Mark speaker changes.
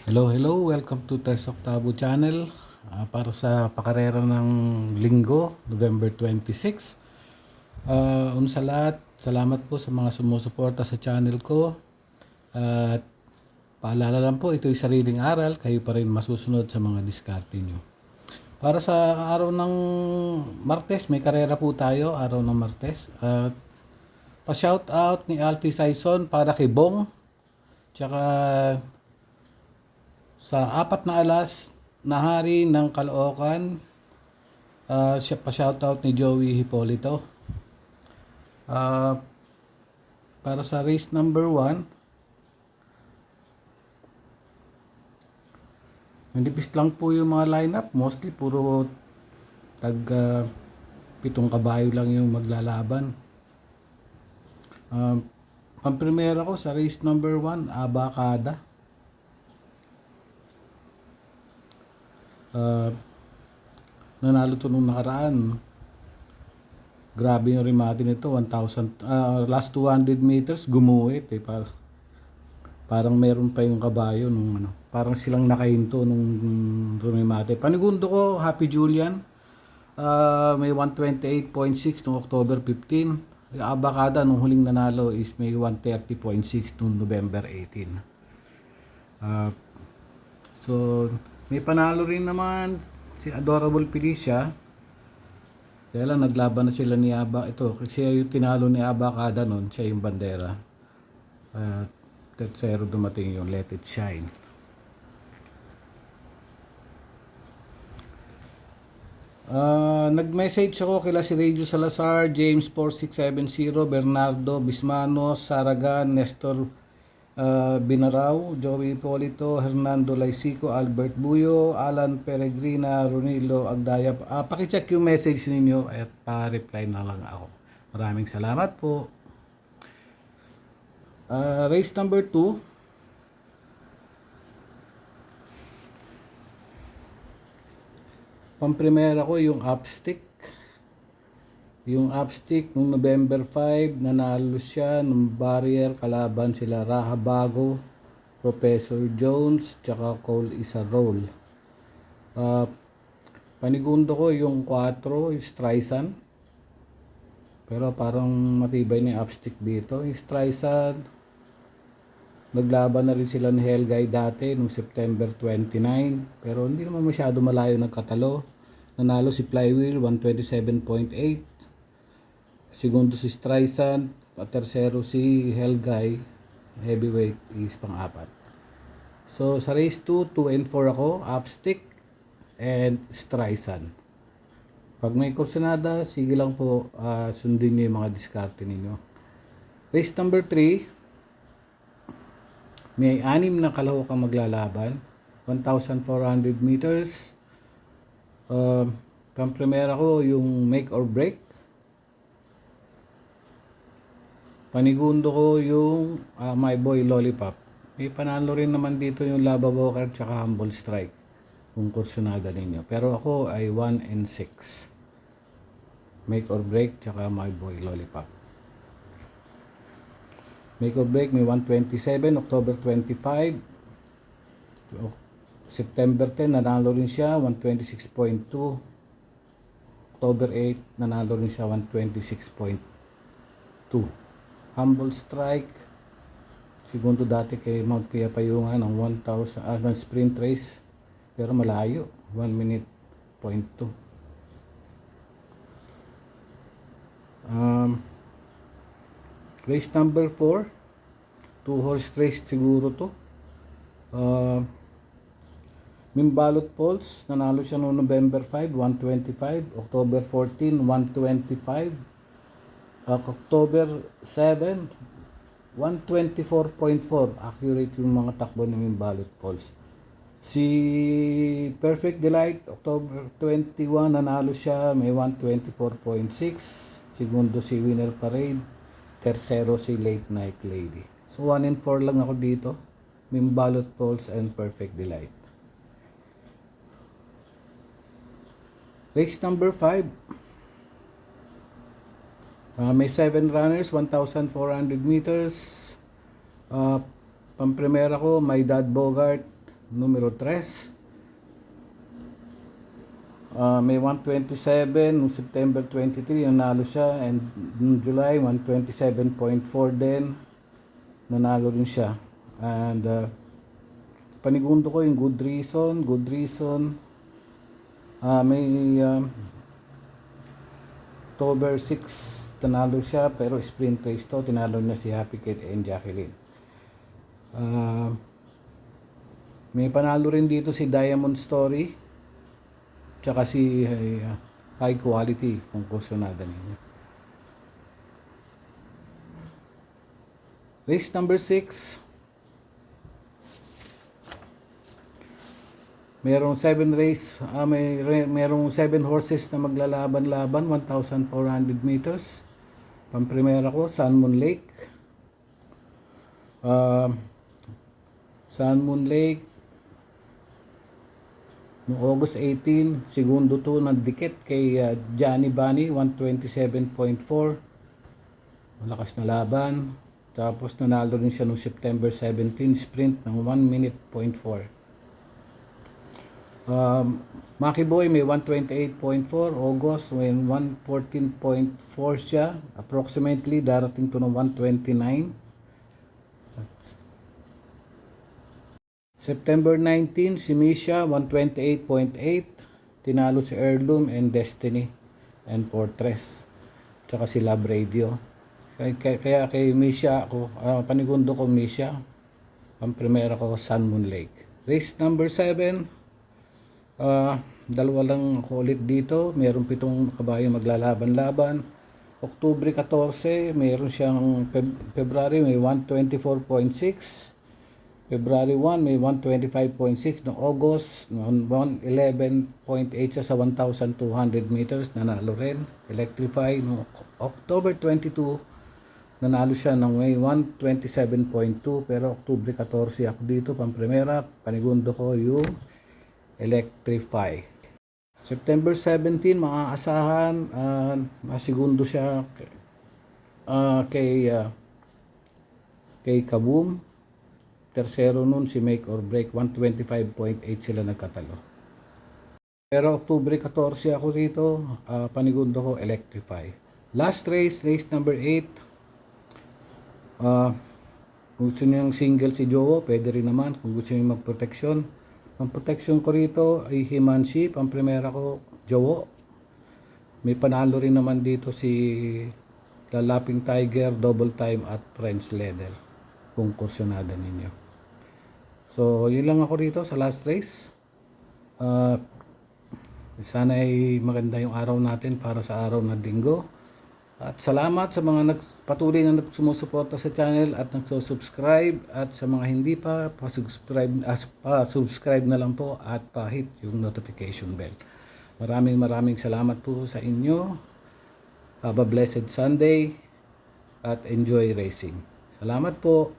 Speaker 1: Hello, welcome to Tres Octavo Channel. Para sa pakarera ng linggo, November 26. Una sa lahat, salamat po sa mga sumusuporta sa channel ko. At paalala lang po, ito'y sariling aral, kayo pa rin masusunod sa mga diskarte nyo. Para sa araw ng Martes, may karera po tayo, araw ng Martes. Pa-shoutout ni Alfie Saison para kay Bong, tsaka sa apat na alas na hari ng Caloocan, siya pa shoutout ni Joey Hipolito. Para sa race number 1, manipis lang po yung mga lineup. Mostly puro tag 7 kabayo lang yung maglalaban. Ang primera ko sa race number 1, Abacada. Nanalo to nung nakaraan. Grabe yung remate nito, 1,000 last 200 meters gumuhit parang meron pa yung kabayo nung parang silang nakahinto nung remate. Panigundo ko, Happy Julian, may 128.6 nung October 15. Yung Abacada nung huling nanalo is may 130.6 nung November 18. So may panalo rin naman si Adorable Felicia. Kaya lang naglaban na sila ni Aba. Ito, kasi yung tinalo ni Abacada nun, siya yung bandera. Tercero dumating yung Let It Shine. Nag-message ako kila si Radio Salazar, James 4670, Bernardo Bismano, Saragan, Nestor Binarao, Joey Polito, Hernando Laisico, Albert Buyo, Alan Peregrina, Ronilo Agdaya. Pakicheck yung message ninyo at pa-reply na lang ako. Maraming salamat po. Race number 2. Pamprimera ko yung upstick. Yung upstick nung November 5, nanalo siya ng barrier, kalaban sila Rahabago, Professor Jones, tsaka Cole Isarol. Panigundo ko yung 4, yung Streisand. Pero parang matibay na yung upstick dito. Yung Streisand, naglaban na rin sila ng Helgay dati nung September 29. Pero hindi naman masyado malayo nagkatalo. Nanalo si Flywheel, 127.8. Segundo si Streisand, at tercero si Helgay, heavyweight is pang-4. So sa race 2, 2 and 4 ako, upstick and Streisand. Pag may kursunada, sige lang po, sundin niyo yung mga diskarte ninyo. Race number 3, may 6 na kalahokang maglalaban, 1,400 meters. Pang-primera ko yung make or break. Panigundo ko yung My Boy Lollipop. May panalo rin naman dito yung Lava Walker tsaka Humble Strike kung kursunada ninyo. Pero ako ay 1 and 6. Make or break tsaka My Boy Lollipop. Make or break may 127, October 25. September 10 nanalo rin siya, 126.2. October 8 nanalo rin siya, 126.2. Humble Strike, segundo dati kay Mount Pia Payungan ng 1,000 ng sprint race, pero malayo, 1 minute point 2. Race number 4, 2 horse race siguro to. Mimbalot Pulse, nanalo siya noong November 5, 125, October 14, 125. October 7, 124.4. Accurate yung mga takbo ng Mimbalot Pulse. Si Perfect Delight, October 21, nanalo siya, may 124.6. Segundo si Winner Parade. Tercero si Late Night Lady. So 1 and 4 lang ako dito. Mimbalot Pulse and Perfect Delight. Race number 5. May 7 runners, 1,400 meters. Pamprimera ko, My Dad Bogart, numero 3. May 127 noong September 23, nanalo siya, and noong July 127.4 din, nanalo rin siya. And panigundo ko yung Good Reason. May October 6 nanalo siya, pero sprint race to, tinalo niya si Happy Kid and Jacqueline. May panalo rin dito si Diamond Story, tsaka si High Quality, kung kursunada ninyo. Race number 6. Merong 7 race, merong 7 horses na maglalaban-laban, 1,400 meters. Pamprimera ko, Sun Moon Lake. Sun Moon Lake, noong August 18, segundo to ng dikit kay Johnny Bunny, 127.4. Malakas na laban. Tapos nanalo rin siya noong September 17, sprint ng 1 minute 0.4. Maki Boy may 128.4. August may 114.4 siya. Approximately darating to ng 129. September 19, si Misha, 128.8. Tinalo si Heirloom and Destiny and Fortress. Tsaka si Love Radio. Kaya kay Misha ako, panigundo ko Misha. Ang primera ko, Sun Moon Lake. Race number 7. Dalawa lang ako ulit dito. Mayroong 7 kabayo maglalaban-laban. October 14, mayroon siyang February may 124.6. February 1 may 125.6. Noong August 111.8 siya sa 1,200 meters, nanalo rin. Electrify no October 22, nanalo siya ng may 127.2. Pero October 14 ako dito, pamprimera, panigundo ko yung Electrify. September 17, maaasahan, masigundo siya kay Kaboom. Tercero nun si Make or Break, 125.8 sila nagkatalo. Pero October 14 ako dito, panigundo ko Electrify. Last race, race number 8. Kung gusto niyang single si Jowo, pwede rin naman. Kung gusto niyang magproteksyon, ang proteksyon ko rito ay Himanshi, pamprimera ko Jowo. May panalo rin naman dito si Lalaping Tiger, Double Time at French Leather, kung kursunada ninyo. So, yun lang ako rito sa last race. Sana ay maganda yung araw natin para sa araw na Linggo. At salamat sa mga patuloy na sumusuporta sa channel at nagsusubscribe. At sa mga hindi pa, pa-subscribe na lang po at pa-hit yung notification bell. Maraming salamat po sa inyo. Have a blessed Sunday at enjoy racing. Salamat po.